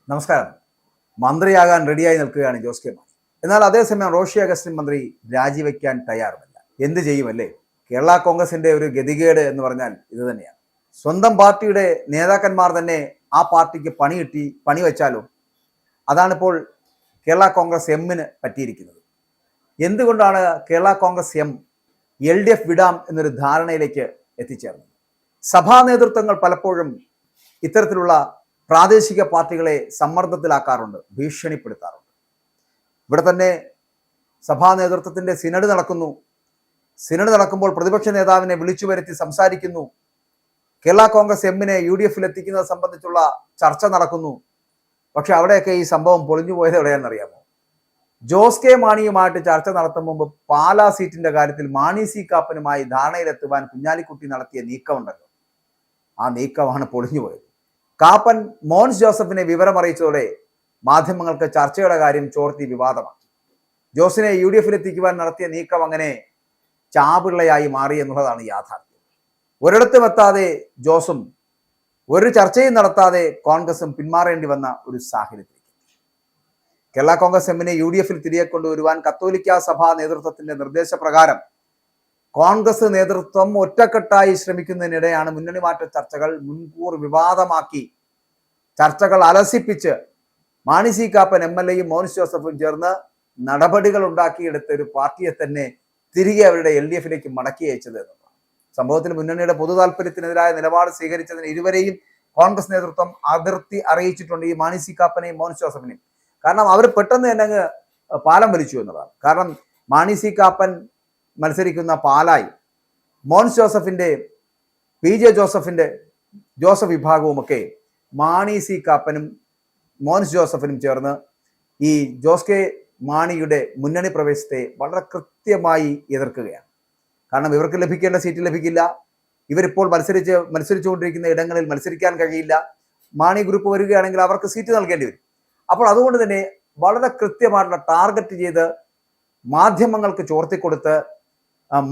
നമസ്കാരം. മന്ത്രിയാകാൻ റെഡിയായി നിൽക്കുകയാണ് ജോസ് കെ മാണി. എന്നാൽ അതേസമയം റോഷി അഗസ്റ്റിൻ മന്ത്രി രാജിവെക്കാൻ തയ്യാറുമല്ല. എന്ത് ചെയ്യുമല്ലേ? കേരള കോൺഗ്രസിന്റെ ഒരു ഗതികേട് എന്ന് പറഞ്ഞാൽ ഇത് തന്നെയാണ്. സ്വന്തം പാർട്ടിയുടെ നേതാക്കന്മാർ തന്നെ ആ പാർട്ടിക്ക് പണി വെച്ചാലോ? അതാണിപ്പോൾ കേരള കോൺഗ്രസ് എമ്മിന് പറ്റിയിരിക്കുന്നത്. എന്തുകൊണ്ടാണ് കേരള കോൺഗ്രസ് എം LDF വിടാം എന്നൊരു ധാരണയിലേക്ക് എത്തിച്ചേർന്നത്? സഭാ നേതൃത്വങ്ങൾ പലപ്പോഴും ഇത്തരത്തിലുള്ള പ്രാദേശിക പാർട്ടികളെ സമ്മർദ്ദത്തിലാക്കാറുണ്ട്, ഭീഷണിപ്പെടുത്താറുണ്ട്. ഇവിടെ തന്നെ സഭാ നേതൃത്വത്തിന്റെ സിനഡ് നടക്കുന്നു. സിനഡ് നടക്കുമ്പോൾ പ്രതിപക്ഷ നേതാവിനെ വിളിച്ചു വരുത്തി സംസാരിക്കുന്നു. കേരള കോൺഗ്രസ് എമ്മിനെ UDF എത്തിക്കുന്നത് സംബന്ധിച്ചുള്ള ചർച്ച നടക്കുന്നു. പക്ഷെ അവിടെയൊക്കെ ഈ സംഭവം പൊളിഞ്ഞു പോയത് എവിടെയാണെന്നറിയാമോ? ജോസ് കെ മാണിയുമായിട്ട് ചർച്ച നടത്തും മുമ്പ് പാലാ സീറ്റിന്റെ കാര്യത്തിൽ മാണി സി കാപ്പനുമായി ധാരണയിലെത്തുവാൻ കുഞ്ഞാലിക്കുട്ടി നടത്തിയ നീക്കമുണ്ടല്ലോ, ആ നീക്കമാണ് പൊളിഞ്ഞുപോയത്. കാപ്പൻ മോൻസ് ജോസഫിനെ വിവരം അറിയിച്ചതോടെ മാധ്യമങ്ങൾക്ക് ചർച്ചയുടെ കാര്യം ചോർത്തി വിവാദമാക്കി. ജോസിനെ UDF എത്തിക്കുവാൻ നടത്തിയ നീക്കം അങ്ങനെ ചാപിള്ളയായി മാറി എന്നുള്ളതാണ് യാഥാർത്ഥ്യം. ഒരിടത്തും എത്താതെ ജോസും ഒരു ചർച്ചയും നടത്താതെ കോൺഗ്രസും പിന്മാറേണ്ടി വന്ന ഒരു സാഹചര്യത്തിൽ കേരള കോൺഗ്രസ് എമ്മിനെ UDF തിരികെ കൊണ്ടുവരുവാൻ കത്തോലിക്ക സഭാ നേതൃത്വത്തിന്റെ നിർദ്ദേശപ്രകാരം കോൺഗ്രസ് നേതൃത്വം ഒറ്റക്കെട്ടായി ശ്രമിക്കുന്നതിനിടെയാണ് മുന്നണി മാറ്റ ചർച്ചകൾ മുൻകൂർ വിവാദമാക്കി ചർച്ചകൾ അലസിപ്പിച്ച് മാണി സി കാപ്പൻ MLA-യും മോൻസ് ജോസഫും ചേർന്ന് നടപടികൾ ഉണ്ടാക്കിയെടുത്ത ഒരു പാർട്ടിയെ തന്നെ തിരികെ അവരുടെ LDF മടക്കി അയച്ചത് എന്നതാണ്. സംഭവത്തിൽ മുന്നണിയുടെ പൊതു താല്പര്യത്തിനെതിരായ നിലപാട് സ്വീകരിച്ചതിന് ഇരുവരെയും കോൺഗ്രസ് നേതൃത്വം അതിർത്തി അറിയിച്ചിട്ടുണ്ട്, ഈ മാണി സി കാപ്പനെയും മോൻസ് ജോസഫിനെയും. കാരണം അവർ പെട്ടെന്ന് തന്നെ അങ്ങ് പാലം വലിച്ചു എന്നതാണ്. കാരണം മാണി സി കാപ്പൻ മത്സരിക്കുന്ന പാലായി മോൻസ് ജോസഫിന്റെ PJ ജോസഫ് വിഭാഗവുമൊക്കെ മാണി സി കാപ്പനും മോൻസ് ജോസഫിനും ചേർന്ന് ഈ ജോസ് കെ മാണിയുടെ മുന്നണി പ്രവേശത്തെ വളരെ കൃത്യമായി എതിർക്കുകയാണ്. കാരണം ഇവർക്ക് ലഭിക്കേണ്ട സീറ്റ് ലഭിക്കില്ല, ഇവരിപ്പോൾ മത്സരിച്ചുകൊണ്ടിരിക്കുന്ന ഇടങ്ങളിൽ മത്സരിക്കാൻ കഴിയില്ല, മാണി ഗ്രൂപ്പ് വരികയാണെങ്കിൽ അവർക്ക് സീറ്റ് നൽകേണ്ടി വരും. അപ്പോൾ അതുകൊണ്ട് തന്നെ വളരെ കൃത്യമായിട്ടുള്ള ടാർഗറ്റ് ചെയ്ത് മാധ്യമങ്ങൾക്ക് ചോർത്തിക്കൊടുത്ത്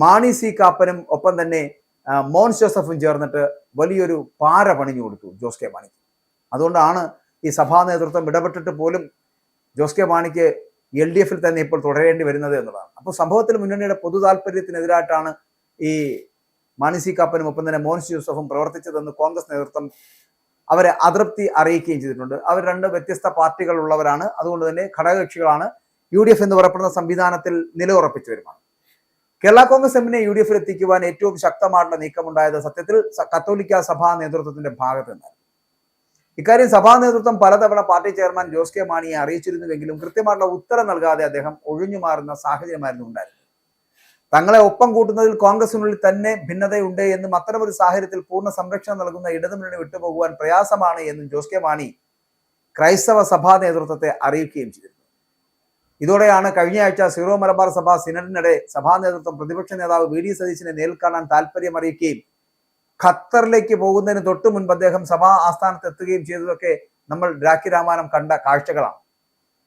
മാണി സി കാപ്പനും ഒപ്പം തന്നെ മോൻസ് ജോസഫും ചേർന്നിട്ട് വലിയൊരു പാര പണിഞ്ഞു കൊടുത്തു ജോസ് കെ മാണിക്ക്. അതുകൊണ്ടാണ് ഈ സഭാ നേതൃത്വം ഇടപെട്ടിട്ട് പോലും ജോസ് കെ മാണിക്ക് LDF തന്നെ ഇപ്പോൾ തുടരേണ്ടി വരുന്നത് എന്നതാണ്. അപ്പോൾ സംഭവത്തിൽ മുന്നണിയുടെ പൊതു താല്പര്യത്തിനെതിരായിട്ടാണ് ഈ മാണി സി കാപ്പനും ഒപ്പം തന്നെ മോൻസ് ജോസഫും പ്രവർത്തിച്ചതെന്ന് കോൺഗ്രസ് നേതൃത്വം അവരെ അതൃപ്തി അറിയിക്കുകയും ചെയ്തിട്ടുണ്ട്. അവർ രണ്ട് വ്യത്യസ്ത പാർട്ടികൾ ഉള്ളവരാണ്, അതുകൊണ്ട് തന്നെ ഘടകകക്ഷികളാണ്. UDF എന്ന് പറയപ്പെടുന്ന സംവിധാനത്തിൽ നിലയുറപ്പിച്ചവരുമാണ്. കേരള കോൺഗ്രസ് എമ്മിനെ UDF എത്തിക്കുവാൻ ഏറ്റവും ശക്തമായിട്ടുള്ള നീക്കമുണ്ടായത് സത്യത്തിൽ കത്തോലിക്ക സഭാ നേതൃത്വത്തിന്റെ ഭാഗത്ത് നിന്നാണ്. ഇക്കാര്യം സഭാ നേതൃത്വം പലതവണ പാർട്ടി ചെയർമാൻ ജോസ് കെ മാണിയെ അറിയിച്ചിരുന്നുവെങ്കിലും കൃത്യമായിട്ടുള്ള ഉത്തരം നൽകാതെ അദ്ദേഹം ഒഴിഞ്ഞു മാറുന്ന സാഹചര്യമായിരുന്നു ഉണ്ടായിരുന്നത്. തങ്ങളെ ഒപ്പം കൂട്ടുന്നതിൽ കോൺഗ്രസിനുള്ളിൽ തന്നെ ഭിന്നതയുണ്ട് എന്നും അത്തരമൊരു സാഹചര്യത്തിൽ പൂർണ്ണ സംരക്ഷണം നൽകുന്ന ഇടതുമുന്നണി വിട്ടുപോകുവാൻ പ്രയാസമാണ് എന്നും ജോസ് കെ മാണി ക്രൈസ്തവ സഭാ നേതൃത്വത്തെ അറിയിക്കുകയും ചെയ്തിരുന്നു. ഇതോടെയാണ് കഴിഞ്ഞ ആഴ്ച സീറോ മലബാർ സഭ സിനഡിനിടെ സഭാ നേതൃത്വം പ്രതിപക്ഷ നേതാവ് VD സതീശനെ നേരിൽ കാണാൻ താല്പര്യം അറിയിക്കുകയും ഖത്തറിലേക്ക് പോകുന്നതിന് തൊട്ടു മുൻപ് അദ്ദേഹം സഭാ ആസ്ഥാനത്ത് എത്തുകയും ചെയ്തതൊക്കെ നമ്മൾ രാഖി രാമായണം കണ്ട കാഴ്ചകളാണ്.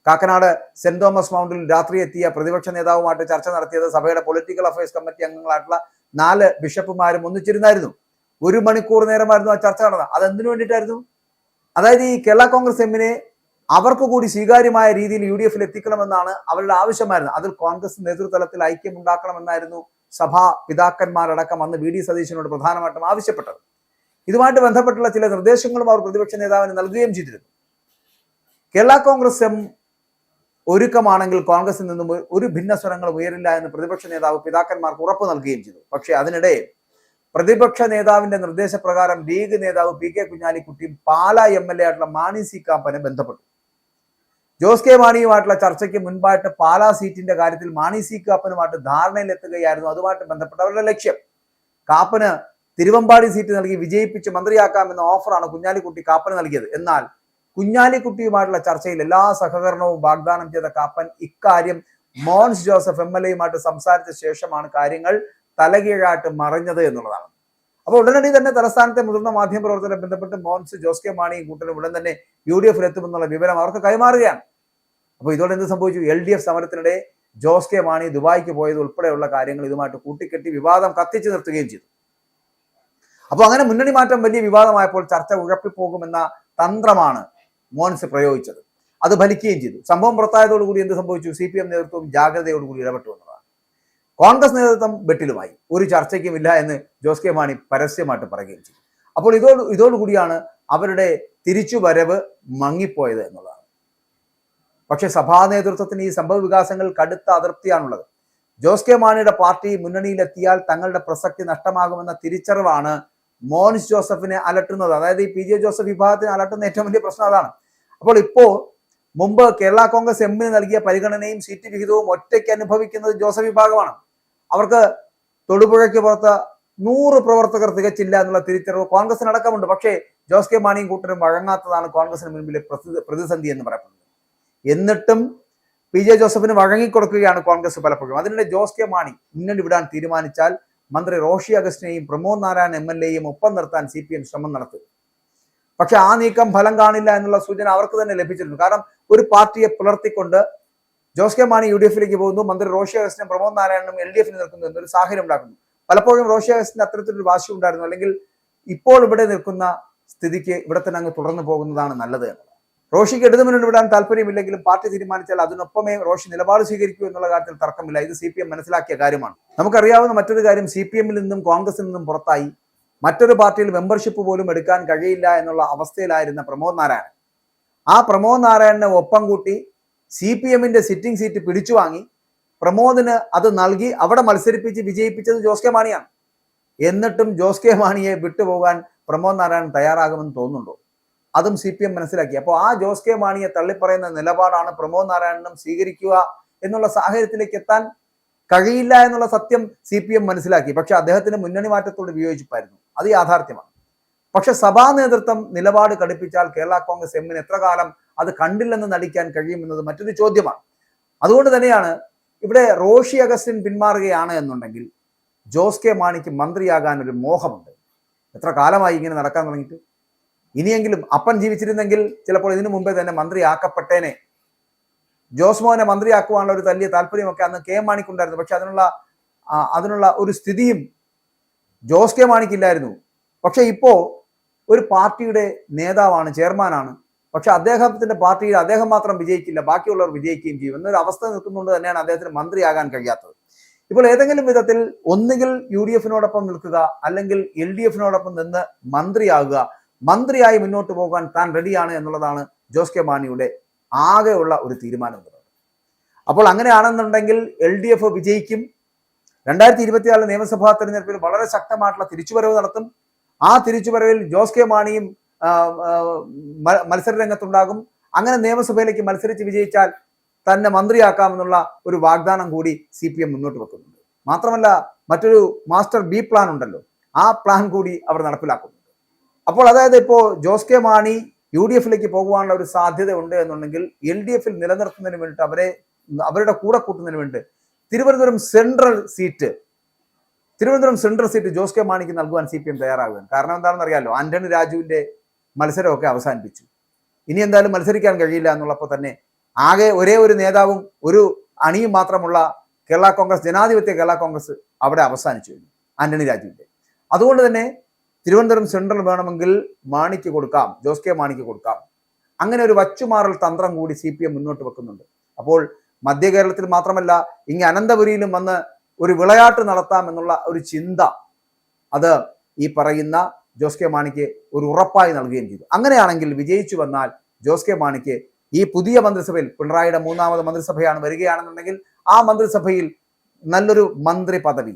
കാക്കനാട് സെന്റ് തോമസ് മൗണ്ടിൽ രാത്രി എത്തിയ പ്രതിപക്ഷ നേതാവുമായിട്ട് ചർച്ച നടത്തിയത് സഭയുടെ പൊളിറ്റിക്കൽ അഫയേഴ്സ് കമ്മിറ്റി അംഗങ്ങളായിട്ടുള്ള 4 ബിഷപ്പുമാരും ഒന്നിച്ചിരുന്നായിരുന്നു. 1 മണിക്കൂർ നേരമായിരുന്നു ആ ചർച്ച നടന്നത്. അതെന്തിനു വേണ്ടിയിട്ടായിരുന്നു? അതായത് ഈ കേരള കോൺഗ്രസ് എമ്മിനെ അവർക്ക് കൂടി സ്വീകാര്യമായ രീതിയിൽ UDF എത്തിക്കണമെന്നാണ് അവരുടെ ആവശ്യമായിരുന്നത്. അതിൽ കോൺഗ്രസ് നേതൃതലത്തിൽ ഐക്യം ഉണ്ടാക്കണമെന്നായിരുന്നു സഭാ പിതാക്കന്മാരടക്കം അന്ന് VD സതീശനോട് പ്രധാനമായിട്ടും ആവശ്യപ്പെട്ടത്. ഇതുമായിട്ട് ബന്ധപ്പെട്ടുള്ള ചില നിർദ്ദേശങ്ങളും അവർ പ്രതിപക്ഷ നേതാവിന് നൽകുകയും ചെയ്തിരുന്നു. കേരള കോൺഗ്രസ് എം ഒരുക്കമാണെങ്കിൽ കോൺഗ്രസിൽ നിന്നും ഒരു ഭിന്നസ്വരങ്ങൾ ഉയരില്ല എന്ന് പ്രതിപക്ഷ നേതാവ് പിതാക്കന്മാർക്ക് ഉറപ്പ് നൽകുകയും ചെയ്തു. പക്ഷെ അതിനിടെ പ്രതിപക്ഷ നേതാവിന്റെ നിർദ്ദേശപ്രകാരം ലീഗ് നേതാവ് PK കുഞ്ഞാലിക്കുട്ടിയും പാലാ MLA ആയിട്ടുള്ള മാണി സി കാപ്പനെ ബന്ധപ്പെട്ടു. ജോസ് കെ മാണിയുമായിട്ടുള്ള ചർച്ചയ്ക്ക് മുൻപായിട്ട് പാലാ സീറ്റിന്റെ കാര്യത്തിൽ മാണി സി കാപ്പനുമായിട്ട് ധാരണയിലെത്തുകയായിരുന്നു അതുമായിട്ട് ബന്ധപ്പെട്ട അവരുടെ ലക്ഷ്യം. കാപ്പന് തിരുവമ്പാടി സീറ്റ് നൽകി വിജയിപ്പിച്ച് മന്ത്രിയാക്കാമെന്ന ഓഫറാണ് കുഞ്ഞാലിക്കുട്ടി കാപ്പന് നൽകിയത്. എന്നാൽ കുഞ്ഞാലിക്കുട്ടിയുമായിട്ടുള്ള ചർച്ചയിൽ എല്ലാ സഹകരണവും വാഗ്ദാനം ചെയ്ത കാപ്പൻ ഇക്കാര്യം മോൻസ് ജോസഫ് MLA-യുമായിട്ട് സംസാരിച്ച ശേഷമാണ് കാര്യങ്ങൾ തലകീഴായിട്ട് മറിഞ്ഞത് എന്നുള്ളതാണ്. അപ്പോൾ ഉടനടി തന്നെ തലസ്ഥാനത്തെ മുതിർന്ന മാധ്യമ പ്രവർത്തകരെ ബന്ധപ്പെട്ട് മോൻസ് ജോസ് കെ മാണിയും കൂട്ടരും ഉടൻ തന്നെ UDF എത്തുമെന്നുള്ള വിവരം അവർക്ക് കൈമാറുകയാണ്. അപ്പോൾ ഇതോടെ എന്ത് സംഭവിച്ചു? LDF സമരത്തിനിടെ ജോസ് കെ മാണി ദുബായിക്ക് പോയത് ഉൾപ്പെടെയുള്ള കാര്യങ്ങൾ ഇതുമായിട്ട് കൂട്ടിക്കെട്ടി വിവാദം കത്തിച്ചു നിർത്തുകയും ചെയ്തു. അപ്പോൾ അങ്ങനെ മുന്നണി മാറ്റം വലിയ വിവാദമായപ്പോൾ ചർച്ച ഉഴപ്പിപ്പോകുമെന്ന തന്ത്രമാണ് മോൻസ് പ്രയോഗിച്ചത്. അത് ഫലിക്കുകയും ചെയ്തു. സംഭവം പുറത്തായതോടുകൂടി എന്ത് സംഭവിച്ചു? CPM നേതൃത്വം ജാഗ്രതയോടുകൂടി ഇടപെട്ടു എന്നതാണ്. കോൺഗ്രസ് നേതൃത്വം വെട്ടിലുമായി, ഒരു ചർച്ചയ്ക്കുമില്ല എന്ന് ജോസ് കെ മാണി പരസ്യമായിട്ട് പറയുകയും ചെയ്തു. അപ്പോൾ ഇതോടുകൂടിയാണ് അവരുടെ തിരിച്ചുവരവ് മങ്ങിപ്പോയത് എന്നുള്ളതാണ്. പക്ഷെ സഭാ നേതൃത്വത്തിന് ഈ സംഭവ വികാസങ്ങൾ കടുത്ത അതൃപ്തിയാണുള്ളത്. ജോസ് കെ മാണിയുടെ പാർട്ടി മുന്നണിയിലെത്തിയാൽ തങ്ങളുടെ പ്രസക്തി നഷ്ടമാകുമെന്ന തിരിച്ചറിവാണ് മോൻസ് ജോസഫിനെ അലട്ടുന്നത്. അതായത് ഈ PJ ജോസഫ് വിഭാഗത്തിന് അലട്ടുന്ന ഏറ്റവും വലിയ പ്രശ്നം അതാണ്. അപ്പോൾ മുമ്പ് കേരള കോൺഗ്രസ് എമ്മിന് നൽകിയ പരിഗണനയും സീറ്റ് വിഹിതവും ഒറ്റയ്ക്ക് അനുഭവിക്കുന്നത് ജോസഫ് വിഭാഗമാണ്. അവർക്ക് തൊടുപുഴയ്ക്ക് പുറത്ത് 100 പ്രവർത്തകർ തികച്ചില്ല എന്നുള്ള തിരിച്ചറിവ് കോൺഗ്രസിനടക്കമുണ്ട്. പക്ഷേ ജോസ് കെ മാണിയും കൂട്ടരും വഴങ്ങാത്തതാണ് കോൺഗ്രസിന് മുൻപിലെ പ്രതിസന്ധി എന്ന് പറയപ്പെടുന്നത്. എന്നിട്ടും PJ ജോസഫിന് വഴങ്ങിക്കൊടുക്കുകയാണ് കോൺഗ്രസ് പലപ്പോഴും. അതിനിടെ ജോസ് കെ മാണി മുന്നണി വിടാൻ തീരുമാനിച്ചാൽ മന്ത്രി റോഷി അഗസ്റ്റിനെയും പ്രമോദ് നാരായൺ MLA ഒപ്പം നിർത്താൻ CPM ശ്രമം നടത്തും. പക്ഷെ ആ നീക്കം ഫലം കാണില്ല എന്നുള്ള സൂചന അവർക്ക് തന്നെ ലഭിച്ചിരുന്നു. കാരണം ഒരു പാർട്ടിയെ പുലർത്തിക്കൊണ്ട് ജോസ് കെ മാണി UDF പോകുന്നു, മന്ത്രി റോഷി അഗസ്റ്റിനും പ്രമോദ് നാരായണനും LDF നിൽക്കുന്നു എന്നൊരു സാഹചര്യം ഉണ്ടാക്കുന്നു. പലപ്പോഴും റോഷി അഗസ്റ്റിന് അത്തരത്തിലൊരു വാശി ഉണ്ടായിരുന്നു. അല്ലെങ്കിൽ ഇപ്പോൾ ഇവിടെ നിൽക്കുന്ന സ്ഥിതിക്ക് ഇവിടെ തന്നെ അങ്ങ് തുടർന്നു പോകുന്നതാണ് നല്ലത് എന്നുള്ളത്. റോഷിക്ക് ഇടതുമുന്നണി വിടാൻ താല്പര്യമില്ലെങ്കിലും പാർട്ടി തീരുമാനിച്ചാൽ അതിനൊപ്പമേ റോഷി നിലപാട് സ്വീകരിക്കൂ എന്നുള്ള കാര്യത്തിൽ തർക്കമില്ല. ഇത് CPM മനസ്സിലാക്കിയ കാര്യമാണ്. നമുക്കറിയാവുന്ന മറ്റൊരു കാര്യം, CPM നിന്നും കോൺഗ്രസിൽ നിന്നും പുറത്തായി മറ്റൊരു പാർട്ടിയിൽ മെമ്പർഷിപ്പ് പോലും എടുക്കാൻ കഴിയില്ല എന്നുള്ള അവസ്ഥയിലായിരുന്ന പ്രമോദ് നാരായണൻ. ആ പ്രമോദ് നാരായണനെ ഒപ്പം കൂട്ടി CPM സിറ്റിംഗ് സീറ്റ് പിടിച്ചു വാങ്ങി പ്രമോദിന് അത് നൽകി അവിടെ മത്സരിപ്പിച്ച് വിജയിപ്പിച്ചത് ജോസ് കെ മാണിയാണ്. എന്നിട്ടും ജോസ് കെ മാണിയെ വിട്ടുപോകാൻ പ്രമോദ് നാരായണൻ തയ്യാറാകുമെന്ന് തോന്നുന്നുണ്ടോ? അതും CPM മനസ്സിലാക്കി. അപ്പോൾ ആ ജോസ് കെ മാണിയെ തള്ളിപ്പറയുന്ന നിലപാടാണ് പ്രമോദ് നാരായണനും സ്വീകരിക്കുക എന്നുള്ള സാഹചര്യത്തിലേക്ക് എത്താൻ കഴിയില്ല എന്നുള്ള സത്യം CPM മനസ്സിലാക്കി. പക്ഷെ അദ്ദേഹത്തിന് മുന്നണി മാറ്റത്തോട് വിയോജിപ്പായിരുന്നു. അത് യാഥാർത്ഥ്യമാണ്. പക്ഷെ സഭാ നേതൃത്വം നിലപാട് കടുപ്പിച്ചാൽ കേരള കോൺഗ്രസ് എമ്മിന് എത്ര കാലം അത് കണ്ടില്ലെന്ന് നടിക്കാൻ കഴിയുമെന്നത് മറ്റൊരു ചോദ്യമാണ്. അതുകൊണ്ട് തന്നെയാണ് ഇവിടെ റോഷി അഗസ്റ്റിൻ പിന്മാറുകയാണ് എന്നുണ്ടെങ്കിൽ ജോസ് കെ മാണിക്ക് മന്ത്രിയാകാൻ ഒരു മോഹമുണ്ട്. എത്ര കാലമായി ഇങ്ങനെ നടക്കാൻ തുടങ്ങിയിട്ട്? ഇനിയെങ്കിലും അപ്പൻ ജീവിച്ചിരുന്നെങ്കിൽ ചിലപ്പോൾ ഇതിനു മുമ്പേ തന്നെ മന്ത്രിയാക്കപ്പെട്ടേനെ. ജോസ് മോഹനെ മന്ത്രിയാക്കുവാനുള്ള ഒരു വലിയ താല്പര്യമൊക്കെ അന്ന് കെ മാണിക്കുണ്ടായിരുന്നു. പക്ഷെ അതിനുള്ള ഒരു സ്ഥിതിയും ജോസ് കെ മാണിക്കില്ലായിരുന്നു. പക്ഷെ ഇപ്പോ ഒരു പാർട്ടിയുടെ നേതാവാണ്, ചെയർമാനാണ്. പക്ഷെ അദ്ദേഹത്തിന്റെ പാർട്ടിയിൽ അദ്ദേഹം മാത്രം വിജയിക്കില്ല, ബാക്കിയുള്ളവർ വിജയിക്കുകയും ചെയ്യും എന്നൊരു അവസ്ഥ നിൽക്കുന്നതുകൊണ്ട് തന്നെയാണ് അദ്ദേഹത്തിന് മന്ത്രിയാകാൻ കഴിയാത്തത്. ഇപ്പോൾ ഏതെങ്കിലും വിധത്തിൽ ഒന്നുകിൽ UDF നിൽക്കുക, അല്ലെങ്കിൽ LDF നിന്ന് മന്ത്രിയാകുക. മന്ത്രിയായി മുന്നോട്ട് പോകാൻ താൻ റെഡിയാണ് എന്നുള്ളതാണ് ജോസ് കെ മാണിയുടെ ആകെയുള്ള ഒരു തീരുമാനം എന്നുള്ളത്. അപ്പോൾ അങ്ങനെയാണെന്നുണ്ടെങ്കിൽ LDF വിജയിക്കും. 2024 നിയമസഭാ തെരഞ്ഞെടുപ്പിൽ വളരെ ശക്തമായിട്ടുള്ള തിരിച്ചുവരവ് നടത്തും. ആ തിരിച്ചുവരവിൽ ജോസ് കെ മാണിയും മത്സര രംഗത്തുണ്ടാകും. അങ്ങനെ നിയമസഭയിലേക്ക് മത്സരിച്ച് വിജയിച്ചാൽ തന്നെ മന്ത്രിയാക്കാമെന്നുള്ള ഒരു വാഗ്ദാനം കൂടി CPM മുന്നോട്ട് വെക്കുന്നുണ്ട്. മാത്രമല്ല മറ്റൊരു മാസ്റ്റർ B പ്ലാൻ ഉണ്ടല്ലോ, ആ പ്ലാൻ കൂടി അവർ നടപ്പിലാക്കുന്നുണ്ട്. അപ്പോൾ അതായത് ഇപ്പോൾ ജോസ് കെ മാണി UDF പോകുവാനുള്ള ഒരു സാധ്യത ഉണ്ട് എന്നുണ്ടെങ്കിൽ LDF നിലനിർത്തുന്നതിന് വേണ്ടിയിട്ട് അവരുടെ കൂടെ കൂട്ടുന്നതിന് വേണ്ടി Thiruvananthapuram central seat Jose K മാണിക്ക് നൽകുവാൻ CPM തയ്യാറാകുകയാണ്. കാരണം എന്താണെന്ന് അറിയാലോ, ആന്റണി രാജുവിന്റെ മത്സരമൊക്കെ അവസാനിപ്പിച്ചു. ഇനി എന്തായാലും മത്സരിക്കാൻ കഴിയില്ല എന്നുള്ളപ്പോൾ തന്നെ ആകെ ഒരേ ഒരു നേതാവും ഒരു അണിയും മാത്രമുള്ള ജനാധിപത്യ കേരള കോൺഗ്രസ് അവിടെ അവസാനിച്ചു കഴിഞ്ഞു, ആന്റണി രാജുവിന്റെ. അതുകൊണ്ട് തന്നെ തിരുവനന്തപുരം സെൻട്രൽ വേണമെങ്കിൽ മാണിക്ക് കൊടുക്കാം, ജോസ് കെ മാണിക്ക് കൊടുക്കാം. അങ്ങനെ ഒരു വച്ചുമാറൽ തന്ത്രം കൂടി CPM മുന്നോട്ട് വെക്കുന്നുണ്ട്. അപ്പോൾ മധ്യ കേരളത്തിൽ മാത്രമല്ല, ഇങ്ങ് അനന്തപുരിയിലും വന്ന് ഒരു വിളയാട്ട് നടത്താം എന്നുള്ള ഒരു ചിന്ത അത് ഈ പറയുന്ന ജോസ് കെ മാണിക്ക് ഒരു ഉറപ്പായി നൽകുകയും ചെയ്തു. അങ്ങനെയാണെങ്കിൽ വിജയിച്ചു വന്നാൽ ജോസ് കെ മാണിക്ക് ഈ പുതിയ മന്ത്രിസഭയിൽ, പിണറായിയുടെ 3ാമത് മന്ത്രിസഭയാണ് വരികയാണെന്നുണ്ടെങ്കിൽ ആ മന്ത്രിസഭയിൽ നല്ലൊരു മന്ത്രി പദവി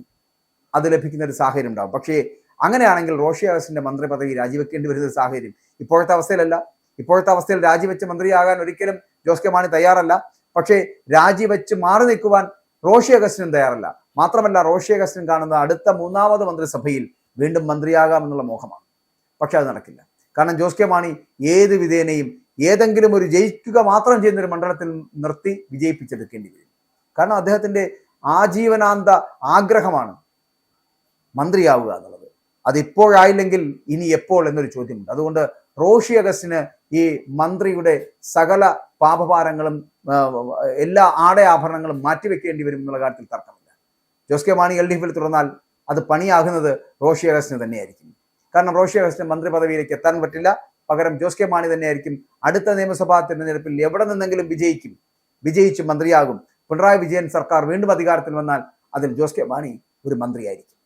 അത് ലഭിക്കുന്ന ഒരു സാഹചര്യം ഉണ്ടാകും. പക്ഷേ അങ്ങനെയാണെങ്കിൽ റോഷി അഗസ്റ്റിന്റെ മന്ത്രി പദവി രാജിവെക്കേണ്ടി വരുന്ന ഒരു സാഹചര്യം ഇപ്പോഴത്തെ അവസ്ഥയിലല്ല. ഇപ്പോഴത്തെ അവസ്ഥയിൽ രാജിവെച്ച് മന്ത്രിയാകാൻ ഒരിക്കലും ജോസ് കെ മാണി തയ്യാറല്ല. പക്ഷേ രാജിവെച്ച് മാറി നിൽക്കുവാൻ റോഷി അഗസ്റ്റിനും തയ്യാറല്ല. മാത്രമല്ല റോഷി അഗസ്റ്റിൻ കാണുന്ന അടുത്ത 3ാമത് മന്ത്രിസഭയിൽ വീണ്ടും മന്ത്രിയാകാമെന്നുള്ള മോഹമാണ്. പക്ഷെ അത് നടക്കില്ല. കാരണം ജോസ് കെ മാണി ഏത് വിധേനയും ഏതെങ്കിലും ഒരു ജയിക്കുക മാത്രം ചെയ്യുന്ന ഒരു മണ്ഡലത്തിൽ നിർത്തി വിജയിപ്പിച്ചെടുക്കേണ്ടി വരും. കാരണം അദ്ദേഹത്തിന്റെ ആജീവനാന്ത ആഗ്രഹമാണ് മന്ത്രിയാവുക എന്നുള്ളത്. അതിപ്പോഴായില്ലെങ്കിൽ ഇനി എപ്പോൾ എന്നൊരു ചോദ്യമുണ്ട്. അതുകൊണ്ട് റോഷി അഗസ്റ്റിന് ഈ മന്ത്രിയുടെ സകല പാപഭാരങ്ങളും എല്ലാ ആഭരണങ്ങളും മാറ്റിവെക്കേണ്ടി വരും എന്നുള്ള കാര്യത്തിൽ തർക്കമില്ല. ജോസ് കെ മാണി LDF തുടർന്നാൽ അത് പണിയാകുന്നത് റോഷി അഗസ്റ്റിന് തന്നെയായിരിക്കും. കാരണം റോഷി അഗസ്റ്റിന് മന്ത്രി പദവിയിലേക്ക് എത്താൻ പറ്റില്ല. പകരം ജോസ് കെ മാണി തന്നെയായിരിക്കും അടുത്ത നിയമസഭാ തിരഞ്ഞെടുപ്പിൽ എവിടെ നിന്നെങ്കിലും വിജയിച്ച് മന്ത്രിയാകും. പിണറായി വിജയൻ സർക്കാർ വീണ്ടും അധികാരത്തിൽ വന്നാൽ അതിൽ ജോസ് കെ മാണി ഒരു മന്ത്രിയായിരിക്കും.